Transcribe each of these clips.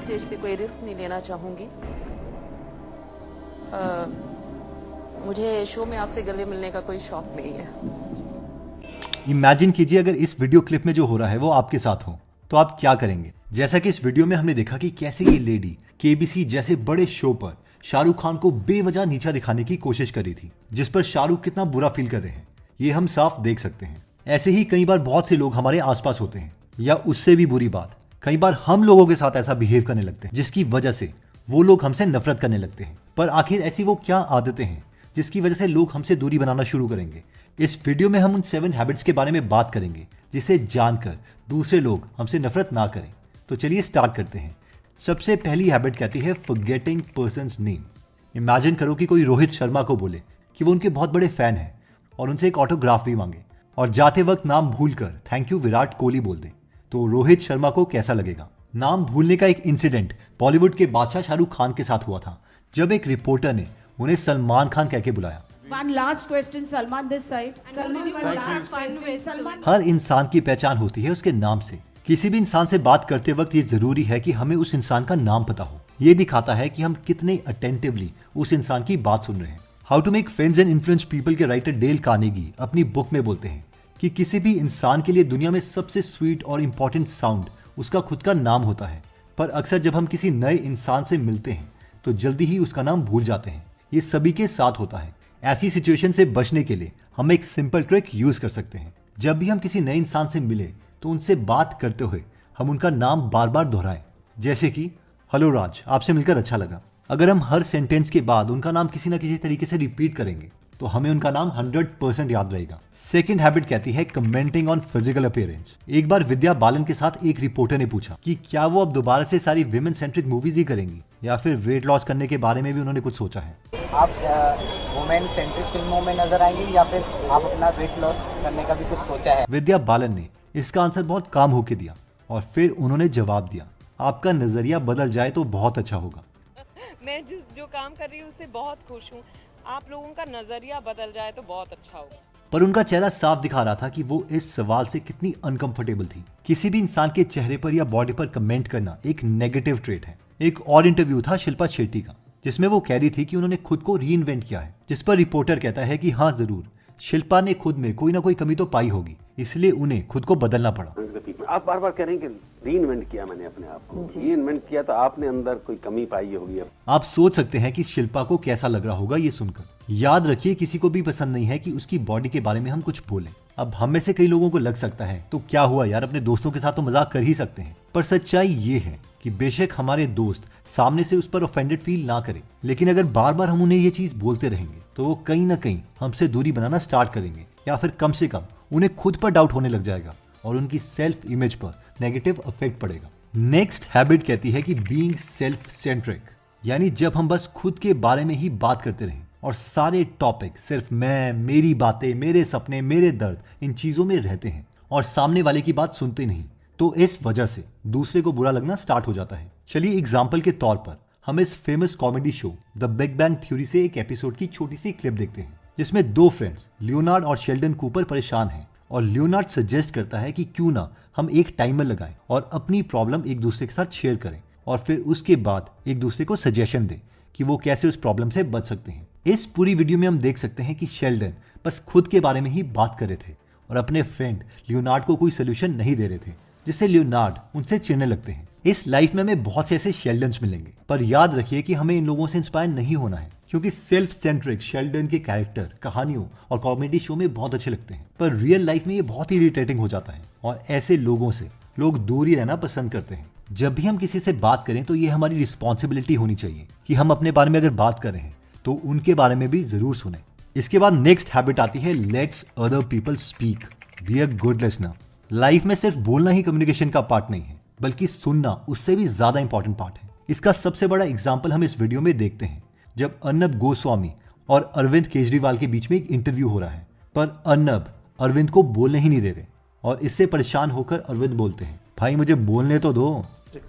Stage पे कोई risk नहीं लेना चाहूंगी। मुझे शो में आपसे गले मिलने का कोई शौक नहीं है। इमेजिन कीजिए अगर इस वीडियो क्लिप में जो हो रहा है वो आपके साथ हो तो आप क्या करेंगे। जैसा कि इस वीडियो में हमने देखा कि कैसे ये लेडी केबीसी जैसे बड़े शो पर शाहरुख खान को बेवजह नीचा दिखाने की कोशिश कर रही थी, जिस पर शाहरुख कितना बुरा फील कर रहे हैं ये हम साफ देख सकते हैं। ऐसे ही कई बार बहुत से लोग हमारे आसपास होते हैं, या उससे भी बुरी बात कई बार हम लोगों के साथ ऐसा बिहेव करने लगते हैं जिसकी वजह से वो लोग हमसे नफरत करने लगते हैं। पर आखिर ऐसी वो क्या आदतें हैं जिसकी वजह से लोग हमसे दूरी बनाना शुरू करेंगे। इस वीडियो में हम उन 7 हैबिट्स के बारे में बात करेंगे जिसे जानकर दूसरे लोग हमसे नफरत ना करें। तो चलिए स्टार्ट करते हैं। सबसे पहली हैबिट कहती है फॉरगेटिंग पर्सन्स नेम। इमेजिन करो कि कोई रोहित शर्मा को बोले कि वो उनके बहुत बड़े फैन हैं और उनसे एक ऑटोग्राफ भी मांगे और जाते वक्त नाम भूलकर थैंक यू विराट कोहली बोल दे, तो रोहित शर्मा को कैसा लगेगा। नाम भूलने का एक इंसिडेंट बॉलीवुड के बादशाह शाहरुख खान के साथ हुआ था, जब एक रिपोर्टर ने उन्हें सलमान खान कहकर बुलाया। One last question, Salman this side. Salman. हर इंसान की पहचान होती है उसके नाम से। किसी भी इंसान से बात करते वक्त ये जरूरी है कि हमें उस इंसान का नाम पता हो। ये दिखाता है कि हम कितने अटेंटिवली उस इंसान की बात सुन रहे हैं। How to make friends and influence people के राइटर डेल कार्नेगी अपनी बुक में बोलते हैं कि किसी भी इंसान के लिए दुनिया में सबसे स्वीट और इंपॉर्टेंट साउंड उसका खुद का नाम होता है। पर अक्सर जब हम किसी नए इंसान से मिलते हैं तो जल्दी ही उसका नाम भूल जाते हैं। ये सभी के साथ होता है। ऐसी सिचुएशन से बचने के लिए हम एक सिंपल ट्रिक यूज कर सकते हैं। जब भी हम किसी नए इंसान से मिले तो उनसे बात करते हुए हम उनका नाम बार बार दोहराएं, जैसे कि हेलो राज, आपसे मिलकर अच्छा लगा। अगर हम हर सेंटेंस के बाद उनका नाम किसी न किसी तरीके से रिपीट करेंगे तो हमें उनका नाम 100% याद रहेगा। सेकंड हैबिट कहती है कमेंटिंग ऑन फिजिकल अपीयरेंस। एक बार विद्या बालन के साथ एक रिपोर्टर ने पूछा कि क्या वो अब दोबारा से सारी विमेन सेंट्रिक मूवीज ही करेंगी या फिर वेट लॉस करने के बारे में भी उन्होंने कुछ सोचा है। आप वुमेन सेंट्रिक फिल्मों में नजर आएंगे या फिर आप अपना वेट लॉस करने का भी कुछ सोचा है? विद्या बालन ने इसका आंसर बहुत काम होके दिया और फिर उन्होंने जवाब दिया, आपका नजरिया बदल जाए तो बहुत अच्छा होगा। मैं जो काम कर रही हूँ उससे बहुत खुश हूँ। आप लोगों का नजरिया बदल जाए तो बहुत अच्छा होगा। पर उनका चेहरा साफ दिखा रहा था कि वो इस सवाल से कितनी अनकंफर्टेबल थी। किसी भी इंसान के चेहरे पर या बॉडी पर कमेंट करना एक नेगेटिव ट्रेट है। एक और इंटरव्यू था शिल्पा शेट्टी का, जिसमें वो कह रही थी कि उन्होंने खुद को री इन्वेंट किया है, जिस पर रिपोर्टर कहता है कि हाँ जरूर, शिल्पा ने खुद में कोई ना कोई कमी तो पाई होगी, इसलिए उन्हें खुद को बदलना पड़ा। आप बार बार कह रहे हैं कि रीइन्वेंट किया मैंने अपने आप को, रीइन्वेंट किया तो आपने अंदर कोई कमी पाई होगी। आप सोच सकते हैं कि शिल्पा को कैसा लग रहा होगा ये सुनकर। याद रखिए, किसी को भी पसंद नहीं है कि उसकी बॉडी के बारे में हम कुछ बोलें। अब हम में से कई लोगों को लग सकता है तो क्या हुआ यार, अपने दोस्तों के साथ तो मजाक कर ही सकते हैं। पर सच्चाई ये है कि बेशक हमारे दोस्त सामने से उस पर ऑफेंडेड फील ना करें, लेकिन अगर बार बार हम उन्हें ये चीज बोलते रहेंगे तो वो कहीं ना कहीं हमसे दूरी बनाना स्टार्ट करेंगे, या फिर कम से कम उन्हें खुद पर डाउट होने लग जाएगा और उनकी सेल्फ इमेज पर नेगेटिव इफेक्ट पड़ेगा। नेक्स्ट हैबिट कहती है कि बीइंग सेल्फ सेंट्रिक, यानी जब हम बस खुद के बारे में ही बात करते रहें और सारे टॉपिक सिर्फ मैं, मेरी बातें, मेरे सपने, मेरे दर्द, इन चीजों में रहते हैं और सामने वाले की बात सुनते नहीं, तो इस वजह से दूसरे को बुरा लगना स्टार्ट हो जाता है। चलिए एग्जाम्पल के तौर पर हम इस famous comedy show the big bang theory से एक एपिसोड की छोटी सी क्लिप देखते हैं, जिसमें 2 फ्रेंड्स लियोनार्ड और शेल्डन कूपर परेशान हैं और लियोनार्ड सजेस्ट करता है कि क्यों ना हम एक टाइमर लगाएं और अपनी प्रॉब्लम एक दूसरे के साथ शेयर करें और फिर उसके बाद एक दूसरे को सजेशन दें कि वो कैसे उस प्रॉब्लम से बच सकते हैं। इस पूरी वीडियो में हम देख सकते हैं कि शेल्डन बस खुद के बारे में ही बात कर रहे थे और अपने फ्रेंड लियोनार्ड को कोई सोल्यूशन नहीं दे रहे थे, जिससे लियोनार्ड उनसे चिढ़ने लगते हैं। इस लाइफ में हमें बहुत से ऐसे शेल्डन्स मिलेंगे, पर याद रखिए कि हमें इन लोगों से इंस्पायर नहीं होना है, क्योंकि सेल्फ सेंट्रिक शेल्डन के कैरेक्टर कहानियों और कॉमेडी शो में बहुत अच्छे लगते हैं, पर रियल लाइफ में ये बहुत ही इरिटेटिंग हो जाता है और ऐसे लोगों से लोग दूर ही रहना पसंद करते हैं। जब भी हम किसी से बात करें तो ये हमारी रिस्पॉन्सिबिलिटी होनी चाहिए कि हम अपने बारे में अगर बात कर रहे हैं तो उनके बारे में भी जरूर सुने। इसके बाद नेक्स्ट हैबिट आती है let's other people speak, be a good listener. Life में सिर्फ बोलना ही कम्युनिकेशन का पार्ट नहीं है, बल्कि सुनना उससे भी ज्यादा इंपॉर्टेंट पार्ट है। इसका सबसे बड़ा एग्जाम्पल हम इस वीडियो में देखते हैं, जब अर्नब गोस्वामी और अरविंद केजरीवाल के बीच में एक इंटरव्यू हो रहा है, पर अर्नब अरविंद को बोलने ही नहीं दे रहे और इससे परेशान होकर अरविंद बोलते हैं, भाई मुझे बोलने तो दो।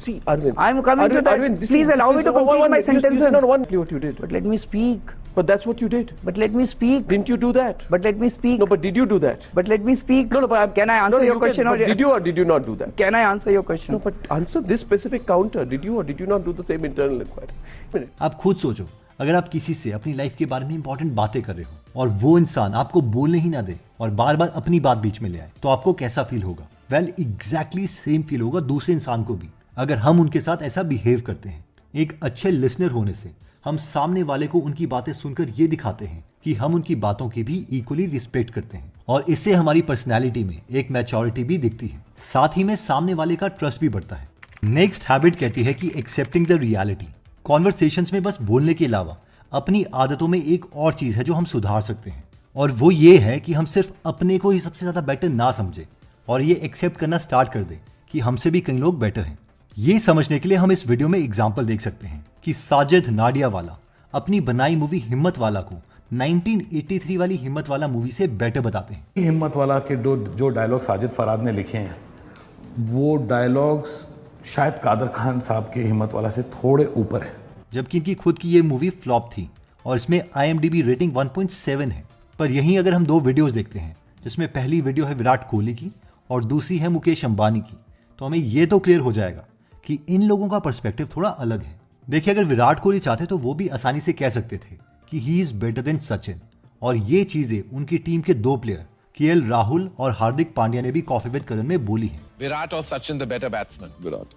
See, Arvind. I'm coming to that. Arvind, please allow me to complete my sentences. Not one what you did. But let me speak. But that's what you did. But let me speak. Didn't you do that? But let me speak. No, but did you do that? But let me speak. No, but Can I answer your question? But did you or did you not do that? Can I answer your question? No, but answer this specific counter. Did you or did you not do the same internal inquiry? आप खुद सोचो, अगर आप किसी से अपनी life के बारे में इंपॉर्टेंट बातें कर रहे हो और वो इंसान आपको बोलने ही ना दे और बार बार अपनी बात बीच में ले आए, तो आपको कैसा फील होगा? वेल, एग्जैक्टली सेम फील होगा दूसरे इंसान को भी, अगर हम उनके साथ ऐसा बिहेव करते हैं। एक अच्छे लिसनर होने से हम सामने वाले को उनकी बातें सुनकर ये दिखाते हैं कि हम उनकी बातों की भी इक्वली रिस्पेक्ट करते हैं और इससे हमारी पर्सनैलिटी में एक मैच्योरिटी भी दिखती है, साथ ही में सामने वाले का ट्रस्ट भी बढ़ता है। नेक्स्ट हैबिट कहती है कि एक्सेप्टिंग द रियलिटी। कॉन्वर्सेशंस में बस बोलने के अलावा अपनी आदतों में एक और चीज है जो हम सुधार सकते हैं, और वो ये है कि हम सिर्फ अपने को ही सबसे ज्यादा बेटर ना समझे और ये एक्सेप्ट करना स्टार्ट कर दे कि हमसे भी कई लोग बेटर हैं। ये समझने के लिए हम इस वीडियो में एग्जाम्पल देख सकते हैं कि साजिद नाडियावाला अपनी बनाई मूवी हिम्मत वाला को 1983 वाली हिम्मत वाला मूवी से बेटर बताते हैं। हिम्मत वाला के जो डायलॉग साजिद फराद ने लिखे हैं, वो डायलॉग्स शायद कादर खान साहब के हिम्मत वाला से थोड़े ऊपर है, जबकि इनकी खुद की ये मूवी फ्लॉप थी और इसमें IMDb रेटिंग 1.7 है। पर यहीं अगर हम दो वीडियोस देखते हैं, जिसमें पहली वीडियो है विराट कोहली की और दूसरी है मुकेश अंबानी की, तो हमें ये तो क्लियर हो जाएगा कि इन लोगों का पर्सपेक्टिव थोड़ा अलग है। देखिए, अगर विराट कोहली चाहते तो वो भी आसानी से कह सकते थे कि he is better than Sachin, और ये चीजें उनकी टीम के दो प्लेयर KL राहुल और हार्दिक पांड्या ने भी कॉफी विद करण में बोली है। विराट और Sachin the better batsman. Virat.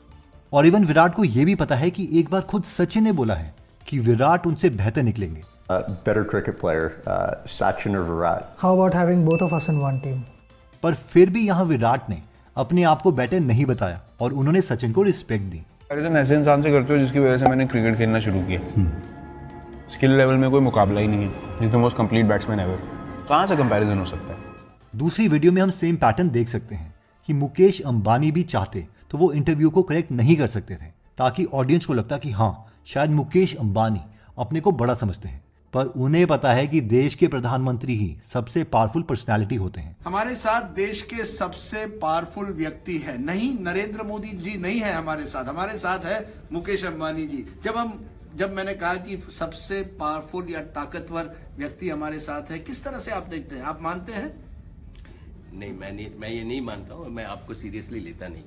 और इवन विराट को यह भी पता है कि एक बार खुद सचिन ने बोला है कि विराट उनसे बेहतर निकलेंगे। Better cricket player, Sachin or Virat. How about having both of us in one team? पर फिर भी यहाँ विराट ने अपने आप को बेटर नहीं बताया और उन्होंने सचिन को रिस्पेक्ट दी। कंपैरिजन ऐसे इंसान से करते हो जिसकी वजह से मैंने क्रिकेट खेलना शुरू किया। स्किल लेवल में कोई मुकाबला ही नहीं है। He is the most complete batsman ever. कहाँ से कंपैरिजन हो सकता है? दूसरी वीडियो में हम सेम पैटर्न देख सकते हैं कि मुकेश अंबानी भी चाहते तो वो इंटरव्यू को करेक्ट नहीं कर सकते थे, ताकि ऑडियंस को लगता कि हाँ, शायद मुकेश अंबानी अपने को बड़ा समझते हैं, पर उन्हें पता है कि देश के प्रधानमंत्री ही सबसे पावरफुल पर्सनालिटी होते हैं। हमारे साथ देश के सबसे पावरफुल व्यक्ति है, नहीं नरेंद्र मोदी जी नहीं है हमारे साथ है मुकेश अंबानी जी। जब मैंने कहा कि सबसे पावरफुल या ताकतवर व्यक्ति हमारे साथ है, किस तरह से आप देखते हैं? आप मानते हैं? नहीं, मैं ये नहीं मानता हूँ, मैं आपको सीरियसली लेता नहीं।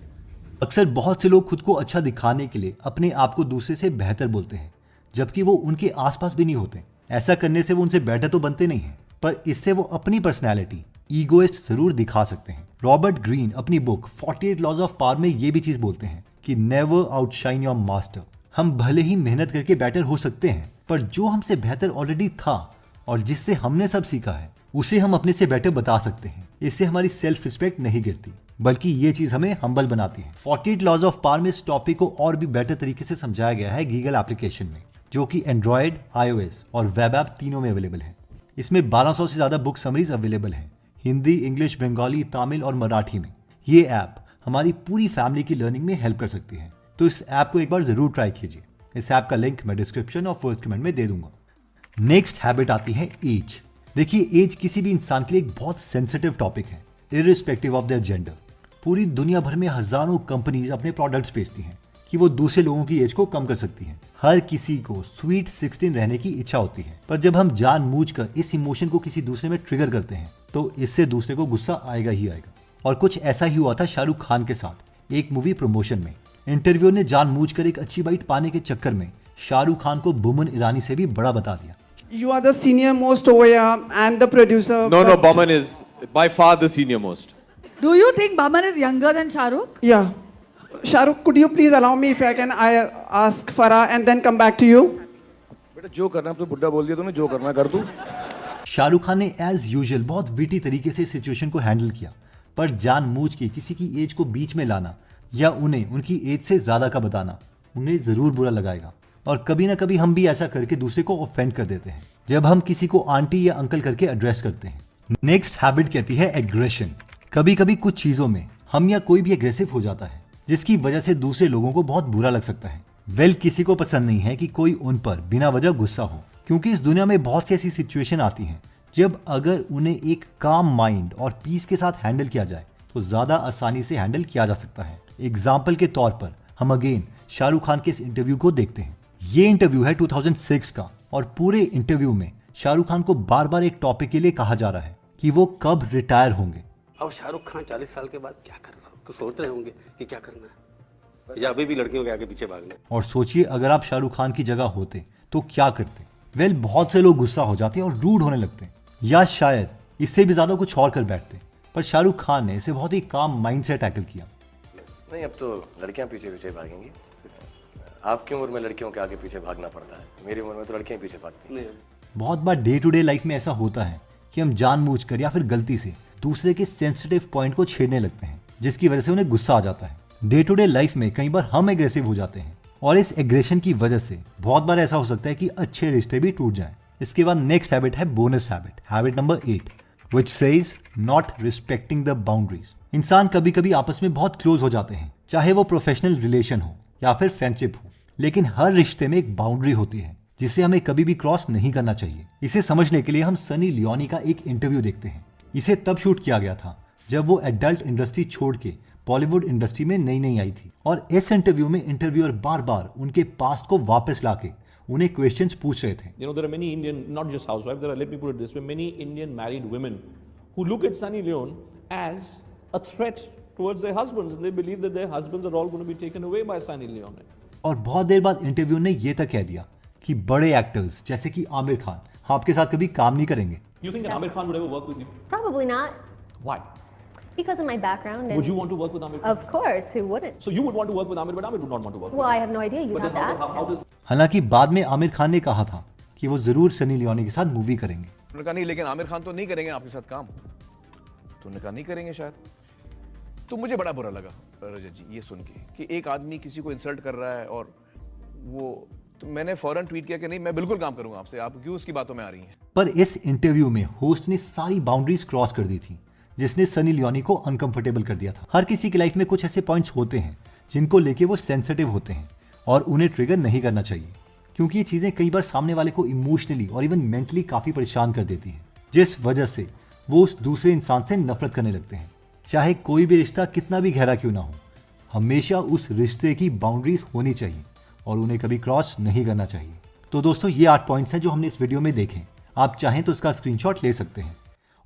अक्सर बहुत से लोग खुद को अच्छा दिखाने के लिए अपने आप को दूसरे से बेहतर बोलते हैं, जबकि वो उनके आसपास भी नहीं होते। ऐसा करने से वो उनसे बेटर तो बनते नहीं हैं, पर इससे वो अपनी पर्सनैलिटी ईगोइस्ट जरूर दिखा सकते हैं। रॉबर्ट ग्रीन अपनी बुक 48 लॉज ऑफ पावर में ये भी चीज बोलते हैं कि नेवर आउटशाइन योर मास्टर। हम भले ही मेहनत करके बेटर हो सकते हैं, पर जो हमसे बेहतर ऑलरेडी था और जिससे हमने सब सीखा है, उसे हम अपने से बेटर बता सकते हैं। इससे हमारी सेल्फ रिस्पेक्ट नहीं गिरती, बल्कि ये चीज हमें हम्बल बनाती है। 48 लॉज ऑफ पावर में इस टॉपिक को और भी बेटर तरीके से समझाया गया है गीगल एप्लीकेशन में, जो कि एंड्रॉयड, iOS और वेब ऐप तीनों में अवेलेबल है। इसमें 1200 से ज्यादा बुक समरीज अवेलेबल है, हिंदी, इंग्लिश, बंगाली, तमिल और मराठी में। ये ऐप हमारी पूरी फैमिली की लर्निंग में हेल्प कर सकती है, तो इस ऐप को एक बार जरूर ट्राई कीजिए। इस ऐप का लिंक मैं डिस्क्रिप्शन और फर्स्ट कमेंट में दे दूंगा। नेक्स्ट हैबिट आती है एज। देखिए, एज किसी भी इंसान के लिए एक बहुत सेंसिटिव टॉपिक है, इर्रिस्पेक्टिव ऑफ देयर जेंडर। पूरी दुनिया भर में हजारों कंपनीज अपने प्रोडक्ट्स बेचती हैं कि वो दूसरे लोगों की एज को कम कर सकती हैं। हर किसी को स्वीट 16 रहने की इच्छा होती है, पर जब हम जानबूझकर इस इमोशन को किसी दूसरे में ट्रिगर करते हैं, तो इससे दूसरे को गुस्सा आएगा ही आएगा। और कुछ ऐसा ही हुआ था शाहरुख खान के साथ एक मूवी प्रमोशन में। इंटरव्यूअर ने जानबूझकर एक अच्छी बाइट पाने के चक्कर में शाहरुख खान को बोमन ईरानी से भी बड़ा बता दिया। You are the senior most over here and the producer. No, Boman is by far the senior most. Do you think Boman is younger than Shahrukh? Yeah. Shahrukh, could you please allow me if I can ask Farah and then come back to you? बेटा जो करना है तो बुड्ढा बोल दिया तूने, जो करना कर तू। शाहरुख खान ने एज यूजुअल बहुत विटी तरीके से सिचुएशन को हैंडल किया, पर जानबूझ के किसी की एज को बीच में लाना या उन्हें उनकी एज से ज्यादा का बताना उन्हें जरूर बुरा लगाएगा। और कभी ना कभी हम भी ऐसा करके दूसरे को ऑफेंड कर देते हैं जब हम किसी को आंटी या अंकल करके एड्रेस करते हैं। नेक्स्ट हैबिट कहती है एग्रेशन। कभी कभी कुछ चीजों में हम या कोई भी एग्रेसिव हो जाता है, जिसकी वजह से दूसरे लोगों को बहुत बुरा लग सकता है। किसी को पसंद नहीं है कि कोई उन पर बिना वजह गुस्सा हो, क्योंकि इस दुनिया में बहुत सी ऐसी सिचुएशन आती हैं जब अगर उन्हें एक काम माइंड और पीस के साथ हैंडल किया जाए तो ज्यादा आसानी से हैंडल किया जा सकता है। एग्जाम्पल के तौर पर हम अगेन शाहरुख खान के इस इंटरव्यू को देखते हैं। ये इंटरव्यू है 2006 का और पूरे इंटरव्यू में शाहरुख खान को बार बार एक टॉपिक के लिए कहा जा रहा है कि वो कब रिटायर होंगे। अब शाहरुख खान 40 साल के बाद क्या कर रहा है, सोच रहे होंगे कि क्या करना है, या अभी भी लड़कियों के आगे पीछे भागना है। और सोचिए अगर आप शाहरुख खान की जगह होते तो क्या करते। वेल, बहुत से लोग गुस्सा हो जाते और रूड होने लगते, या शायद इससे भी ज्यादा कुछ और कर बैठते, पर शाहरुख खान ने इसे बहुत ही काम माइंड से टैकल किया। नहीं, अब तो लड़कियां पीछे पीछे भागेंगी। आपकी उम्र में लड़कियों के आगे पीछे भागना पड़ता है, मेरी उम्र में तो लड़कियां पीछे भागती हैं। बहुत बार डे टू डे लाइफ में ऐसा होता है कि हम जानबूझकर या फिर गलती से दूसरे के सेंसिटिव पॉइंट को छेड़ने लगते हैं, जिसकी वजह से उन्हें गुस्सा आ जाता है। डे टू डे लाइफ में कई बार हम एग्रेसिव हो जाते हैं और इस एग्रेशन की वजह से बहुत बार ऐसा हो सकता है कि अच्छे रिश्ते भी टूट जाएं। इसके बाद नेक्स्ट हैबिट है bonus habit, habit number 8, which says not respecting the boundaries. इंसान कभी कभी आपस में बहुत क्लोज हो जाते हैं, चाहे वो प्रोफेशनल रिलेशन हो या फिर फ्रेंडशिप हो, लेकिन हर रिश्ते में एक बाउंड्री होती है जिसे हमें कभी भी क्रॉस नहीं करना चाहिए। इसे समझने के लिए हम सनी लियोनी का एक इंटरव्यू देखते हैं। इसे तब शूट किया गया था जब वो एडल्ट इंडस्ट्री छोड़ के बॉलीवुड इंडस्ट्री में नई आई थी, और इस इंटरव्यू में इंटरव्यूअर बार बार उनके पास्ट को वापस लाके उन्हें क्वेश्चंस पूछ रहे थे। You know, there are many Indian, not just housewives, there are, let me put it this way, many Indian married women who look at Sunny Leone as a threat towards their husbands, and they believe that their husbands are all going to be taken away by Sunny Leone. और बहुत देर बाद interview ने ये तक कह दिया कि बड़े एक्टर्स जैसे कि आमिर खान आपके साथ कभी काम नहीं करेंगे। You think that Amir Khan would ever work with you? Probably not. Why? Because of my background. Would you want to work with Amir Khan? Of course, who wouldn't? So you would want to work with Amir, but Amir would not want to work with Well, I have no idea. You have to ask him. हालांकि बाद में आमिर खान ने कहा था कि वो जरूर Sunny Leone के साथ मूवी करेंगे। उन्होंने कहा नहीं, लेकिन आमिर खान तो नहीं करेंगे आपके साथ काम। तो उन्होंने कहा नहीं करेंगे शायद। तो मुझे बड़ा बुरा लगा रजत जी ये सुन के कि एक आदमी किसी को इंसल्ट कर रहा है, और वो तो मैंने फौरन ट्वीट किया कि नहीं, मैं बिल्कुल काम करूंगा आपसे, आप क्यों उसकी बातों में आ रही हैं। पर इस इंटरव्यू में होस्ट ने सारी बाउंड्रीज क्रॉस कर दी थी, जिसने सनी लियोनी को अनकंफर्टेबल कर दिया था। हर किसी की लाइफ में कुछ ऐसे पॉइंट्स होते हैं जिनको लेके वो सेंसिटिव होते हैं और उन्हें ट्रिगर नहीं करना चाहिए, क्योंकि ये चीजें कई बार सामने वाले को इमोशनली और इवन मेंटली काफी परेशान कर देती हैं, जिस वजह से वो उस दूसरे इंसान से नफरत करने लगते हैं। चाहे कोई भी रिश्ता कितना भी गहरा क्यों ना हो, हमेशा उस रिश्ते की बाउंड्रीज होनी चाहिए और उन्हें कभी क्रॉस नहीं करना चाहिए। तो दोस्तों, ये 8 पॉइंट्स हैं जो हमने इस वीडियो में देखे। आप चाहें तो इसका स्क्रीनशॉट ले सकते हैं,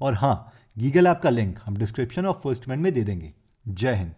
और हाँ, गीगल ऐप का लिंक हम डिस्क्रिप्शन और फर्स्ट कमेंट में दे देंगे। जय हिंद।